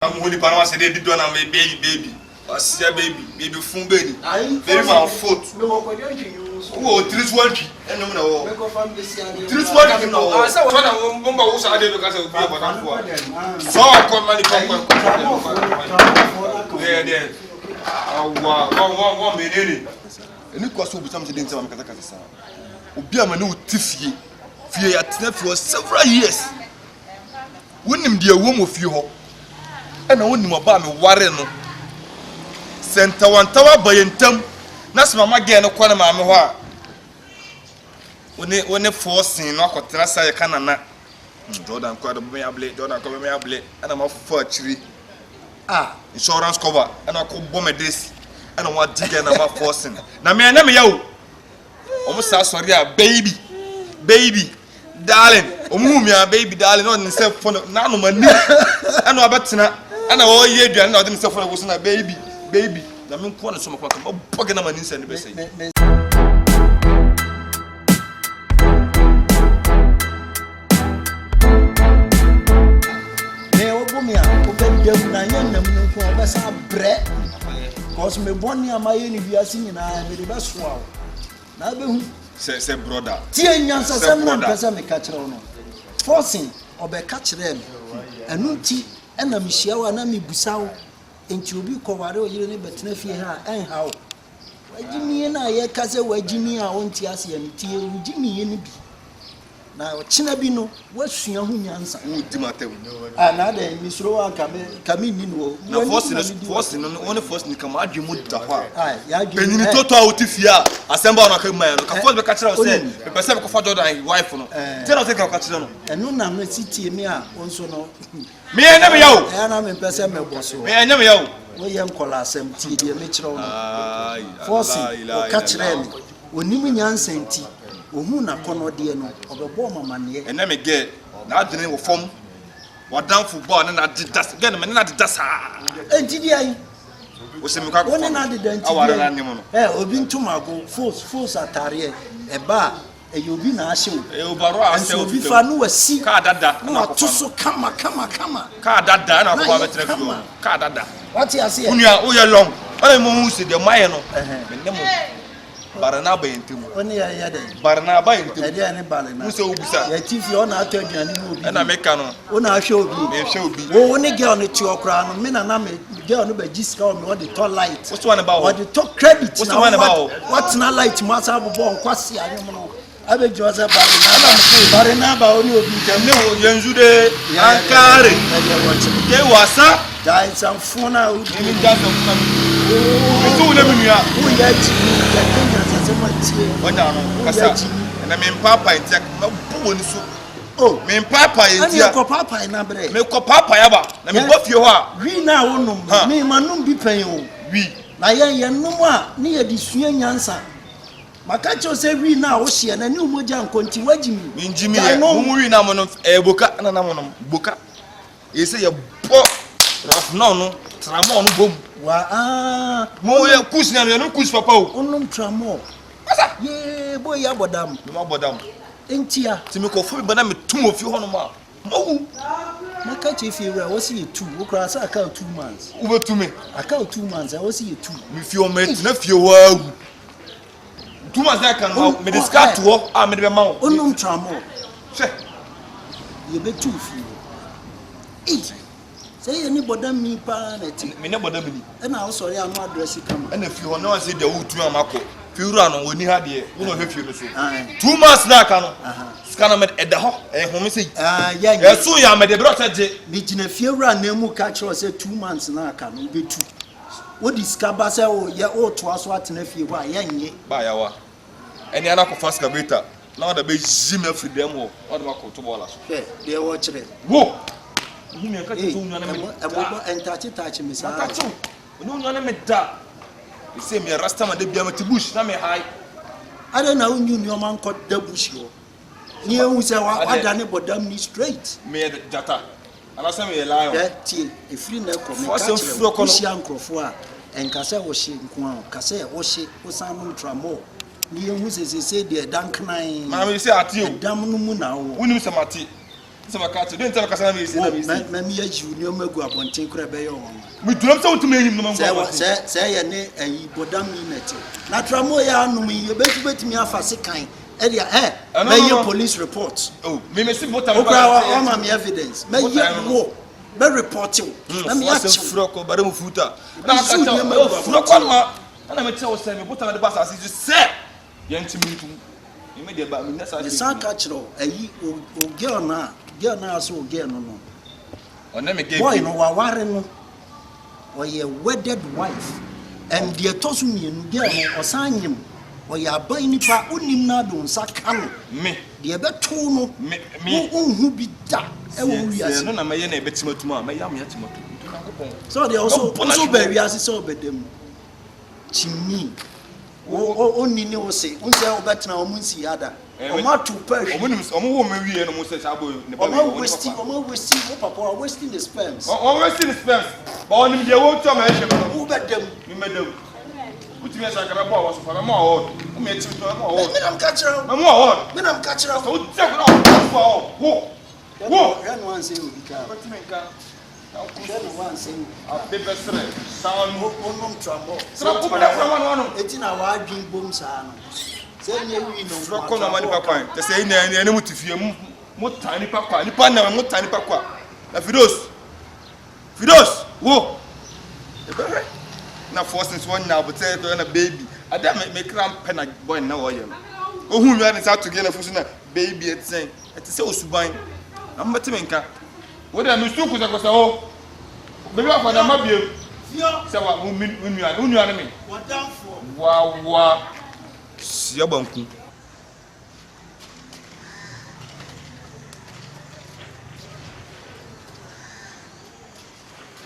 I'm holy Panama said they did one of baby. I see a baby full baby. Very my foot. Oh, 320. And no, 320. No, I saw one of them was I did because of the so I call money from there. Oh, 1 minute. And it cost something to some Katakasa. Obiama no Tiffy. Fear at for several years. When him dear woman of you. And I wouldn't know about me warren. Senta one tower by intem. That's my again, no corner, mamma. When they forcing, no, could trust I can't. Jordan called me a blade, Jordan called me a blade, and I'm off for a tree. Insurance cover, and I could bomb this. And I want to get a forcing. Now, me and you almost sorry, baby, darling, Omumia, baby, darling, on the self for none of my knee. I know about tonight. And all year, and I didn't suffer, was not baby. I mean, one of some of my pocket of an instant. Because me born near my university and I am the best one. Now, say brother. Tian someone person me catch on. Forcing or be catch them. And no tea and a Michelle and a me busao. And you be covered you but never her and how. Jimmy and I, cousin, where Jimmy, I want to ask and tea, Jimmy any be. Now, Chinabino, what's your answer? Another Miss Roa come in. Now, forcing only forcing come out, you would tapa. When you total Tifia, assemble on a man, afford the catcher said, the person of father and wife. Tell us, take a catcher. And no, I'm city, me, also no. Me, I never know. And I'm in person, me, I never know. William Colasem, T. Mitchell. Forcing, catch them. When you mean Yansen. Umuna kono die no obebo mamane ene me get na adene wo fom wadan football na didas get me na didas enti di ayi wo se me kwa woni na didas awara na nyemo no obi ntumago force atare eba eyobi na ahye obaro ase obi fa no wasi ka dada na to so kama ka dada na ko abetre fio ka dada what you say unia wo ye long ole mo hu se de maye no me nemo Barnaba intim. Only I had Barnaba intim. I didn't balance. Who so bisa? Yet if you're not turning and I make canon. Una show be. Oh, only girl on the 2 o'clock. Men and I'm a girl no be just come on the top light. What's one about? What the top credit? What's the one about? What's not light? Must have a bomb. Quasi, I don't know. I beg you, Barnaba only will be no Yanzude. Ankari. They was up. There is some phone out. Even just who never knew. Who yet? And I mean, Papa, and Jack, no bones. Oh, mean, Papa, and your papa, and I break. Make Papa ever. Let me both you are. We now know me, Manum be paying. We, my young no more near the swing answer. Macacho say we now, she and a new Mojan continue. Mean Jimmy, I know we now of a boca and a boca. You say a book of no tramon boom. Wa more push now, no push papa. Onum tramo. Ye boy abodam. No abodam. Entia. Timiko for but I'm 2 of you honoma. No. Macacho if you were see you 2. Ukras I count 2 months. Over to me. I count 2 months. I will see you 2. If your mate, if you were 2 months that can me discard to work. I made a mount. Onum tramo. You be 2 few. Eat. Say anybody me pan me nobody me and I sorry I'm not dressing come and if you know say the who to amako fi run on woni ha de you know hefi no so 2 months na ka no scan me e da ho e ho me say yeah so ya me de bro je me gina fi run na mu ka kire say 2 months na ka no be 2 wo discover say o ye o to aso atena fi ho a yenye ba ya wa eni ana ko fast kabeta na da be jima fi dem wo o da ko to bola so de wo kire wo you mean catch you no na me and touch me say catch you no na me da you say me rasta ma de bia ma tibush na me high I don't know you man cut the bush yo ni ehun say wa da ne bodam ni straight me jata ana say me lion that e free na ko me catch ankrofo a enka say wo hye nko a ka say wo hye wo san no tramo ni ehun say de danknan ma me say ati o dam no mu na wo woni say mati Some catch. Don't tell Kasana me say na me ajiu ni o magu abonten kura be yo won. Me drum say utumi enyim no mango. Say ye ne ayi bodam ni neti. Na tramo ya anum ye betumi afa sekan. Edia me ye police report. Oh, me see voter. Okra o me evidence. Me ye wo. Me report you. Na me achi. Froko bare mu futa. Na catch. Froko ma. Na me tell say me voter the pass as you say. Ye ntimi ntum. You me dey ba me nessa. The san catch ro ayi o girl na so o girl no. Ona me boy no wa ware no. Or ye wedded wife. And the tosu mienu girl no osanyim. Or ya ban nipa onim na do nsa kan. Me. The beto no. Me. Who be da. E wo wiase. No na me ye na ebetimatu a me ya me atimatu. So they also be wiase so bedem. Chimi. O nini o say. Unse obetna o munsi yada. O ma to perish. Omo wo me wie no mo say sabo ne ba. Omo wasting papa wasting the sperms. O wasting the sperms. Ba onim de wo to ma ehwe me. Who bedem? Me medem. Utimi asa ka ba wo so fa me award. O me etim to me award. Me nam catch am. Me award. Me nam catch am. So u take no. Wo. Ran one say we ka. Wetin me nka. Ran one say. Be besre. Sound Onom trambo. So ko da from one. Etina wa adwin bom sa no. Say nye wi no. Froko na mani pakwan. Te say ene mu tifie mu tani pakwa. Ni pa na mu tani pakwa. Na Fidos. Wo. Ebe. Na forces one now but say to na baby. Ada me cram pen na boy na wo yem. Ohun wi ani sa to ge na fusu na baby etsen. Eti say osuban. Amati menka. Wo da me suku za kosa ho. Baby afa na mabiem. Say wa unua na me. Wadamfo. Wa. Sia banku.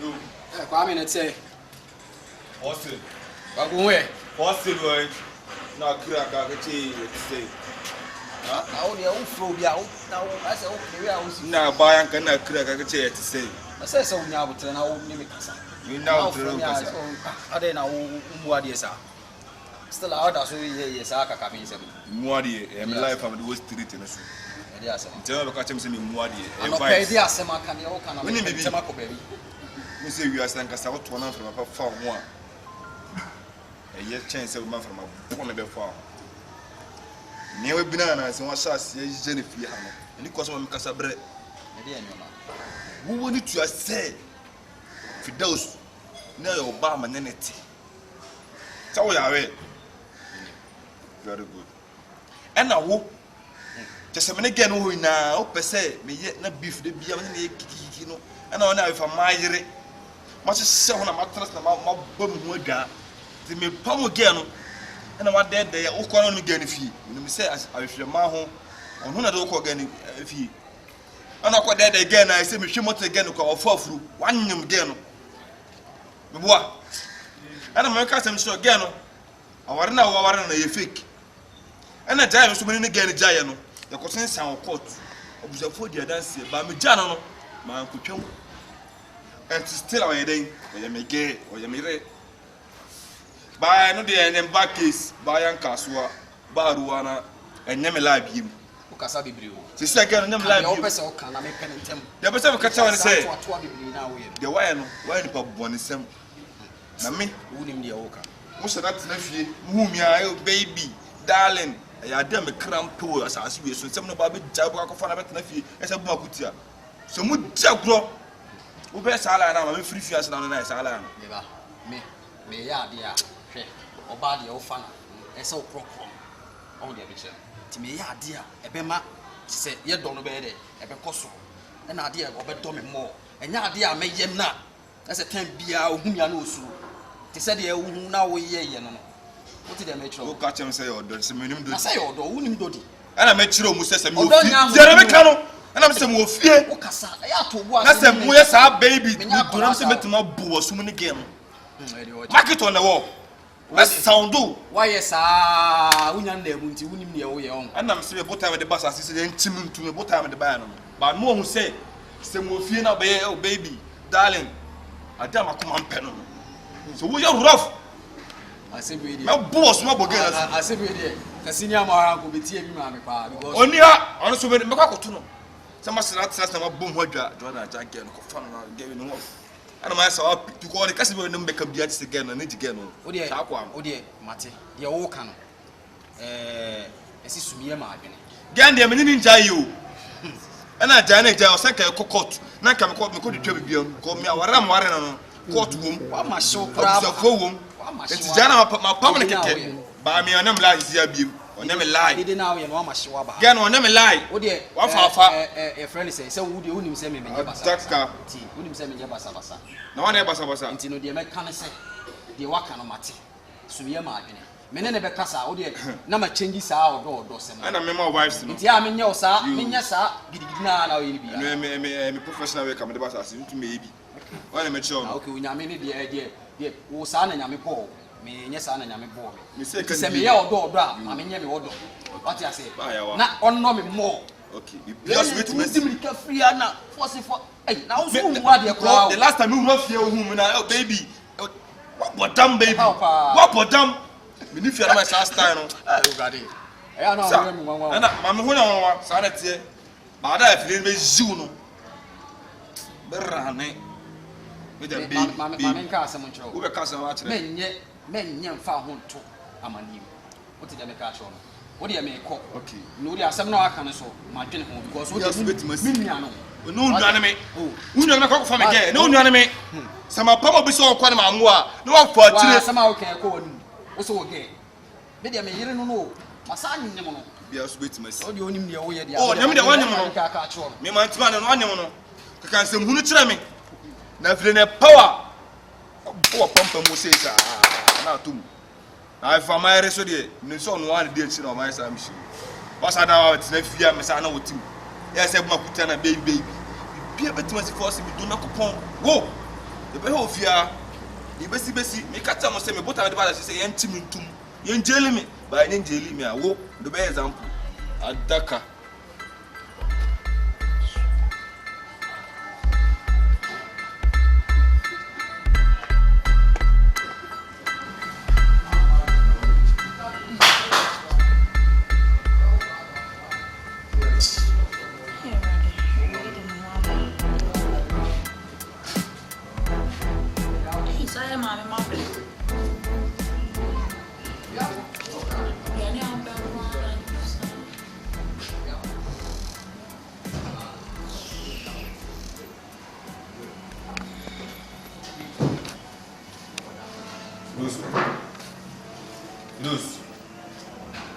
Yo. Kwa me na say. Hostel. Wa go we. Hostel boy. Na kira ka say. Awo de o fro bia o na o ase o kiri a o si. Na bayan kan na kira ka say. Ase se unya abutre na o ni me kasa. You now through kasa. Ade na o mu ade sa. Still out so ye sa aka ka me se. Mu ade e me life am the worst street na so. Ade ase. Tell me ka chem say me mu ade. Ano pe di ase ma ka ne o kana me tema ko baby. Me say we asan kasa what one from papa fa ho a. E ye chance we man from a bon be fa. Ne we bina na se won shas ye je ne fie ha no. Ni ko so me kasa bre. Ade enyo Who want to say Fidos na your ba maneneti. So we are very good. And now who just a minute again who na o pese me ye na beef de bia na ye kiki no. And now na if am mayere. Much say na mattress na ma bom ho adwa. Ti me pam again no. And what dead there o ko no again fie. Me say as ahwehwe ma ho. Onu na de o ko again fie. And I got dead again. I say, Michelle Mott again, or fall through one name again. What? And America, I'm sure again. I want now, I want to fake. And I die so many again, Giant. The question sound court. Observe for the dance by me, Jano, my uncle Chum. And still away day, or you may gay, or you may read. By another and back case, by Ankaswa, Baruana, and never like him. Kasa bibiri o. Se se again nyam live. O pese o kan na me pentem. De pese me kacha won say. To bibiri na wo ye. De why no, why ni pa boni sem. Na me, Unim de o ka. Mo se dat na fie. Mu mi ayo baby, darling. Ya de me cramp o asase we so sem no ba be ja bo akofo na bet na fie. E se bu makutia. So mu ja gro. Wo be sala na ma me free fie asa na na sala na. Me ba. Me ya de a. Hwe. Oba de o fa na. E se o krokro. On de be che. Me ya ade a ebema se ye do no be de ebe koso e na ade a obedo me mo enya ade a meyem na ese tan bia ohum ya na osuru te se de ehun na wo ye no no what did me chiro Wo ka chem say odo se menim do na say odo unim do di ana me chiro mu se me ofie je me ka no ana me se me ofie wo kasa ya to bo na se mo ye sa baby do na se metuma bu osum ni game market on the wall. Let's sound do. Why yes, unya na emunti unim ne wo ye on. Anam se be time the boss asise dey ntim ntu me bo time the buy no. But mo hu say mo fie na be oh baby, darling. Adam akoma mpe no. So wo ye rough. Asebi dey. Me boss mo boge na. Asebi dey. Ka senior ma ran ko betie bi ma me pa because Oni ha, ono so me kwa koto no. Some must not trust them boom hodja, Jordan Jack and fun giving them off. And I saw to call the customer and make a beats again and it again. Oh dear, Mate, the old can. It's to me a margin. Gandhi, I mean, you. And I Janet, I was like a cocotte. Now come call me, could you be call me our ram warren courtroom? What must show proud of home? It's Jana, my permanent again. By me, I'm like, here, on them a lie. Didn't know you know my shawaba. Gan on them a lie. Oh dear, what for a friend says, so would you send me Jabasa? Wouldn't send me Jabasa. No one ever saw Until the American say, the Wakan of Mati. So we are margin. Men never cast out there. Number changes out or dozen. And I'm my wife's. Yeah, I mean, your sir, yes, sir. Now you'll be professional way coming to us into maybe. Well, I'm sure. Okay, we are many the idea. Yeah, who son and Yami Paul. Me, yes, and Yami Paul. Mistake, send me out door, I mean, Yami order. What I say, not on no more. Okay, just wait to me. Free now. What's it for? Hey, now, the last time you love your woman, baby. What damn baby? What damn? We need to have my Ashtown. I got it. I know. And I'm going to sanity. But I feel me Zuno. Berrane. With a big man, Castle. Who were Castle actually? Men young found to Amani. What did I make catch on? What do you make? Okay. No, there are some no I can so my general because we just with Miniano. No enemy. Who don't come from again? No enemy. Some are probably so quite a more. No for somehow can call him. Also again. Maybe I may hear no. My son, yes, with me. So you only know where the oh, the one you catch on. Me, my man, and one you know. You can say, who tell me? Nothing a power. Poor pump and say, now too. I found my resort, no son one did on my son. What's I know? It's next year, Miss Anna with you. Yes, I'm not putting a baby. Be a bit much force if you do not coupon. Go. The behold fear. The best, make a time of saying, but I say, empty me too. You ain't jailing me, but I didn't jail me. I walk the best example. At Dakar. Lose.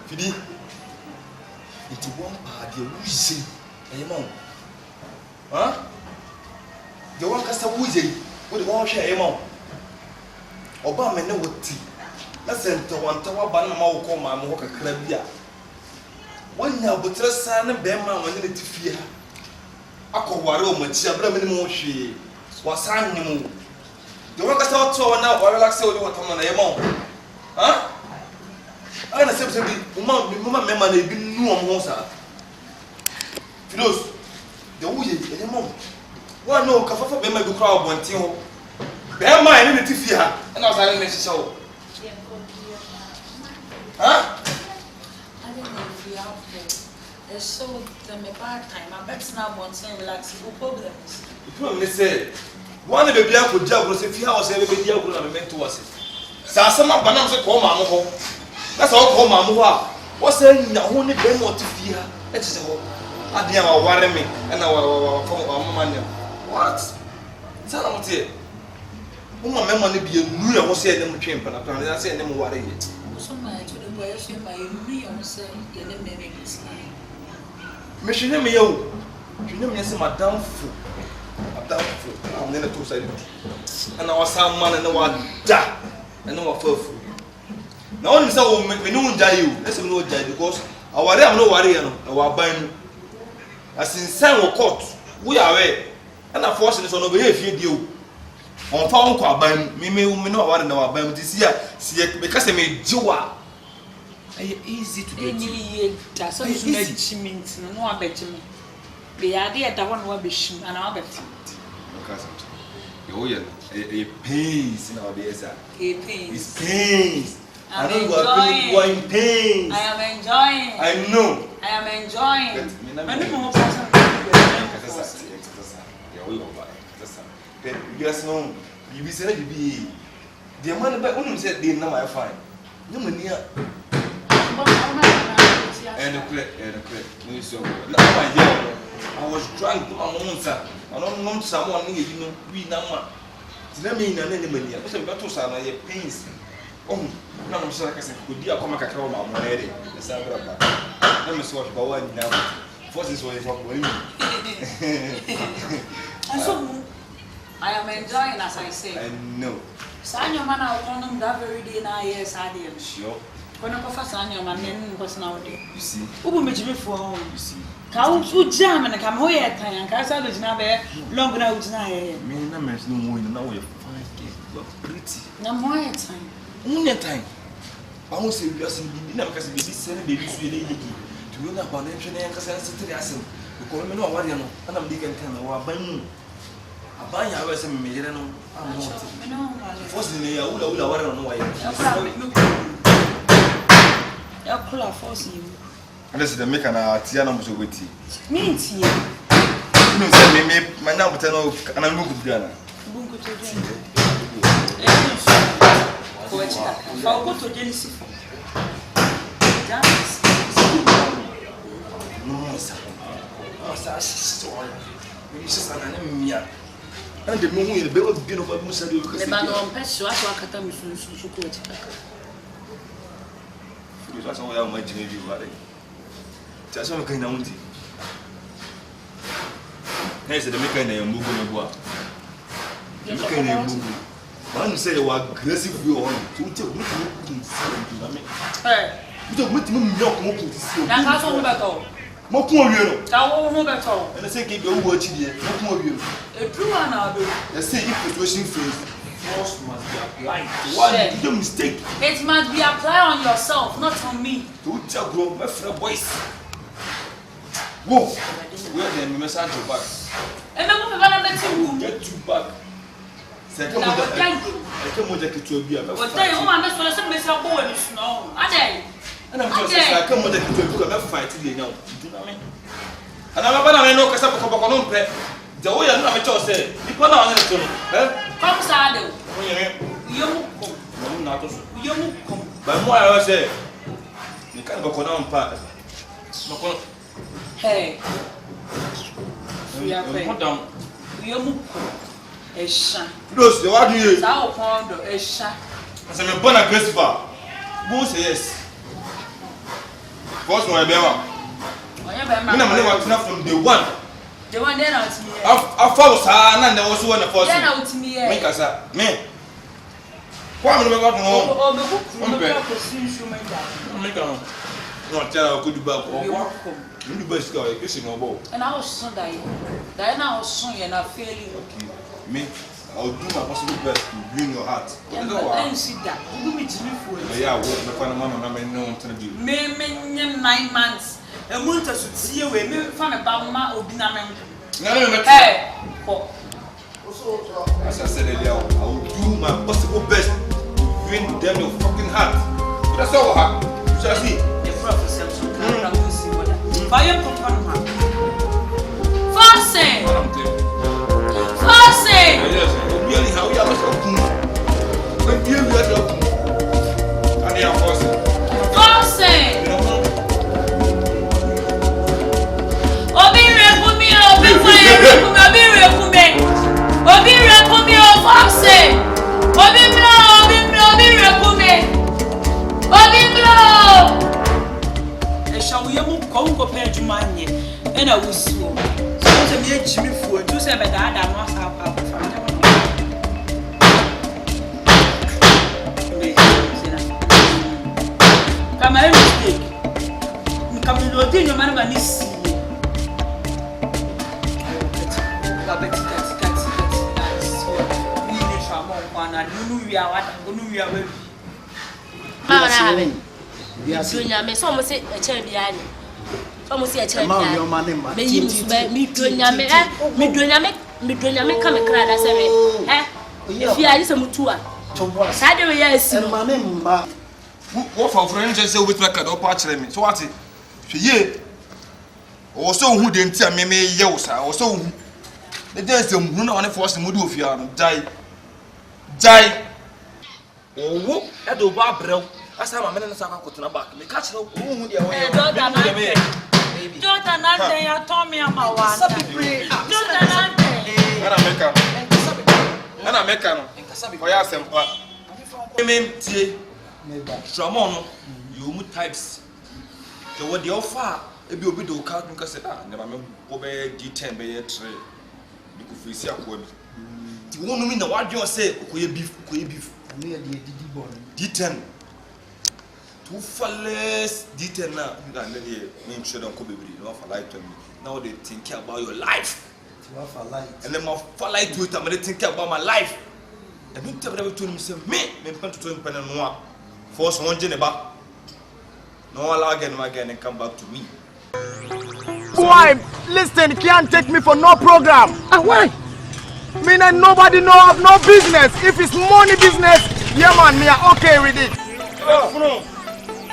Fidi. It's one part the wheezing. Hey, mom. Huh? The one cast a wheezing. What the one share, mom? Obama, no, what tea. Listen to one tower banner, call my walk a crabia. One now, but trust son and bear man when it fear. I call Waro, my chabra minimum she was signing. The one cast out to now, or relax all what on a mom. Huh? I na say be mama member na bi nu omo sa Filos the wuye ene mom wa no ka fafa be ma bi kra obonten ho be ma ene ne tifi ha na sa ne hihye ho huh I don't know if you have the so the me part time I bet now bonten relax no problems the problem is say one be bia ko dia ko say fi ha o say be dia ko na me mento wase sa sama banam say ko ma mo ho. That's all call my mother. What's saying? The only them what to fear. It's all. I didn't worry me, and I will man. What? Tell them here. My money be a new. I was saying them train, but I said them worry it. So much to the boys in my real say, get them married. Mission me, you know, yes, Madame Fu. Madame Fu. I'm in a two-sided. And I was some man and no one da and no one fell. Now, only so we know you. Let's know because our am no worry, our buying. As in San court, we are away. And a force is on over here if you on found qua buying me know what in our buying this year. See, because I made Joa easy to get. That's what you means. No, I bet me. The idea that one will be shim and I'll bet oh, yeah, it pains in our days. It pains. It's pains. I'm I know you are in pain. I am enjoying. I know. I am enjoying. I know. force. Yeah, we over. But yes, no, you said you be the man back when you said they know I fine. No money. And the clip, I was drunk to my own son. I don't know someone you know, we number. Let me in an enemy. I was about to say, I pains. Oh, no, I'm sorry, I said, could you come a cacao, my lady? The Sabra. Let me swap for one now. Force this way from women. I am enjoying, as I say. I know. Sanyo man, I'll call them that very day, and I am sure. When I go for Sanyo, my men was now there. You see, who will make me for you see. How to jam and come away at time, and Casa is now there, long out now. Me, no man's no more in our 5K. Pretty. No more time. Only time. I won't say we are seeing because we send babies to the lady to run up on entry and Cassan to the Assam. You call me no one, and I'm digging 10 or by moon. I buy our some million. I'm not. Forcing I would know why. I'll call a force you. Unless the make an Tiana was with you. Means you. No, my number 10 and I'm looking Diana. Bungo to I'll go to Genesis. No, sir. And the moon will be able to get over Musa. The man on Pessoa, I can't tell me soon. That's all I'm making you. That's all I'm going to do. Hey, said the maker in a move on the board. The maker in a move. One say you are aggressive, you are to tell me. Hey, you don't make me milk monkey. That's all about all. More you know. I won't know at all. And I say, keep your watch here. More you. A true one, I'll do. I say, if the situation face, force must be applied. What? You don't mistake. It must be applied on yourself, not on me. Don't tell grow my friend boys. Whoa. Where then we must have you back. And I'm going to get you back. I come with the kitchen. What day? Oh, I'm not going to miss your boy in the snow. I day. And I'm just I come with the kitchen because I'm fighting you now. And I'm about to know because I'm going to pay. The way I'm not a say, you put on it. Come, Sado. You come. But more I say, you can't go on part. Hey. We are put down. You Esha. Close the what do you? Sao Pondo, Esha. As I'm a born a Christopher. Who says yes? What's my bema? I'm not from the one. The one then out to me. I follow her, and there was one of us. Then out to me. Make us up. Me. Why am I going to know? Oh, the book from the Make on. Not tell good back or walk. You best go, you see no ball. And I was so dying. Then I was so and I feel you. Me, I'll do my possible best to bring your heart. I see that. You meet me for it. Yeah, what the kind of mama I know to do. Me 9 months. A month to see you with me from a Bama or Dinam. Hey, as I said earlier, I will do my possible best to bring them your fucking heart. That's all I have. You shall see. The prophet can't see what I am confirmed. Fasting! Fasting! Yes, really, how you are talking. When you are talking, and they are fasting. Fasting! Obi rekumi, Obi fire rekumi, Obi rekumi. Obi rekumi, fasting. Obi rekumi. Obi blow. Shall we move Congo pay to money? And I will see. So to be a Jimmy for 2 7 that I must have come my mistake. Come to the your man and this. Yes, me some say a chair behind. Some say a chair behind. Me use me doing me come cry that say eh if you are some mutua. Sade we yes Mamma. What for friends say with my card or patch me. So what? Ye. o so hu de ntia me ye wo sa o so hu the day say hu na one force mu do ofia no jai owo e do ba brew asa ma me na sa kwakoto na back me ka kire wo hu de wo ye Jordan Ante ya Tommy Amawanda. Jordan Ante. Ana meka no. Oya sempa. Tie. Shramon no. You mu types. The what the offer e bi obi do ka nka say ah never me go be D10 be ye 3. Di ku fisi akwa bi. Ti wonu mi na wadwe say okoye beef. Na ye didi ball. D10. Two fallers D10 na and me sure don't come baby no for life to me. Now they think about your life. To have a light. And then my for life to it I'm they think about my life. I don't tell them to me say me plan to turn pen and noir. Force one geneba. No allow again and come back to me. Boy, listen, can't take me for no program. Why? Me and nobody know of no business. If it's money business, yeah man, me are okay with it.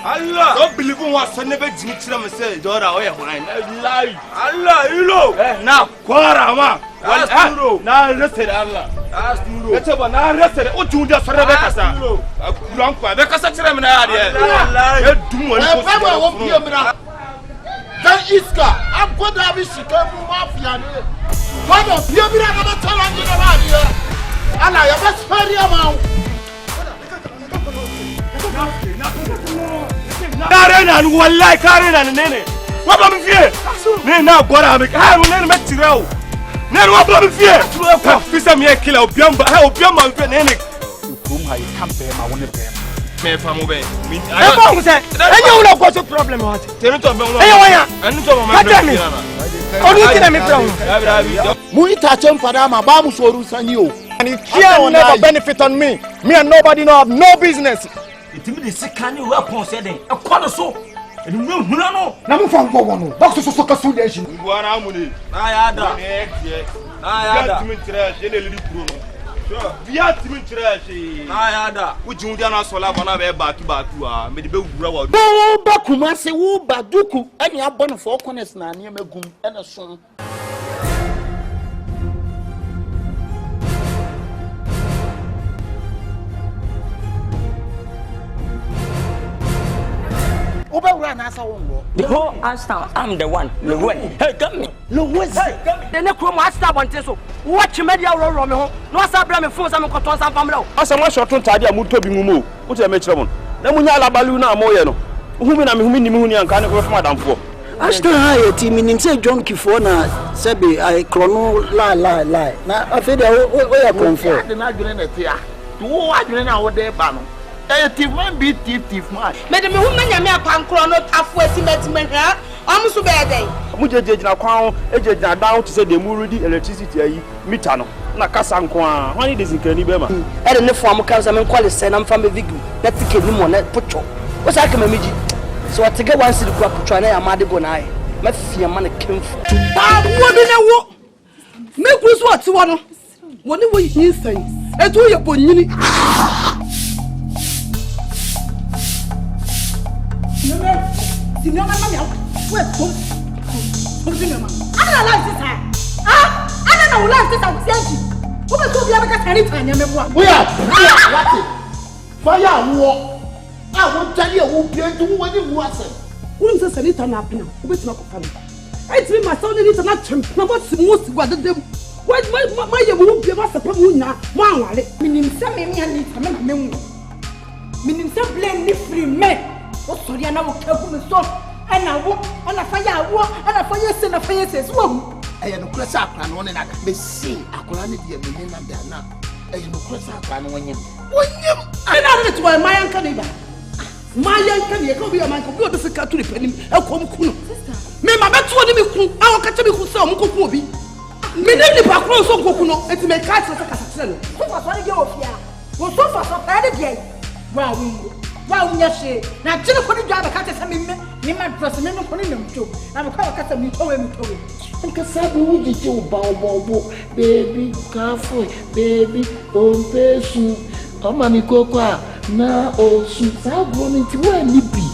Allah, don't believe in what son never did to say, daughter, oh yeah, mine. Allah, you know. Now, Quara, ma. Now, listen, Allah. Let's have an arrested. Oh, you just Rebecca, sir. Grandpa, because such a man, Then Iska, I'm going to have a Chicago mafia. What of you? I'm not telling you about here. And I have a very amount. Karen and one like Karen and Nene. What am I here? Now, what am I? I will make you know. Now, what am I here? This is me a killer. Biamba, how Biamba and Nene. Whom I can't pay my own pay. Me from away. I know what's the problem. What? Tell me to be Hey, why? I need to me. Oh, you tell me from. Muita Champadama, Bamu Soru Sanyo. And it can never benefit on me. Me and nobody know of no business. It means the can you weapon said a corner so. And you know, Namu from Gowan, Box of Soccer Sudation. What am I? Would you dance for love on a back to made the grow? Bakumase, woo, Baduku, and you have born 4 corners now near Megum and a son. the whole Ashtown, I'm the one. Hey, come me. The next room, Ashtown, one so. Watch media roll me home. No, Sabram, force I'm going to some family. As a much short time, I'm to be moved. What's a match? Namunya Baluna Moyano. Whom I'm Muni and can't go for Madame for. Ashtown high team in say John Kifona Sebi I chrono lie. Now I feel where I come from. The not doing it here. To what you know what they ban. Thief man be thief man. Madam, woman, you may have pancro not halfway cement. I'm so bad. Mujajina Crown, Ejana down to say the Muridi electricity, Mitano, Nakasanqua, when it is in Canibema. I don't know for because I'm in quality and I'm from a victim. Let's take him on that putcho. What's I can manage? So I take a one city crop to try and mad go night. My fear man came from. What in a walk? Make us what one. Whatever you say, and do your bonny. No, I like this. I don't know, like this. I was saying, who was going to be anytime? We are what? Fire war. I won't tell you who began to what it was. Who is a little nap now? Who is not coming? It's me, my son, it's not champ. Now, what's the most what the them? What my won't be about the problem now? One, meaning some men need to make me. Meaning some blame me free men. Oh, sorry, I know what and I walk and a fire walk and a fire send a fire says, whoa. I am no cross up and one and I may see I could only be a million and they are not. I am no cross up and when you. I know that's why my uncle neighbor. My uncle, you can be a man who go to the country penny. I'll come cool. Me, my best one, I'll catch me who saw Mukobi. Me, never cross on Kokuno, and to make cats like a castle. Who was one of your fear? Was so far so bad again. Wow, yes, now Jenna couldn't drive a cat as I mean, my dress and I'm putting them too. I'm a car cat and you told him to it. Because I would you bow, baby, careful, baby, oh, person, oh, Mammy Coca, now, oh, she's out going to where you be.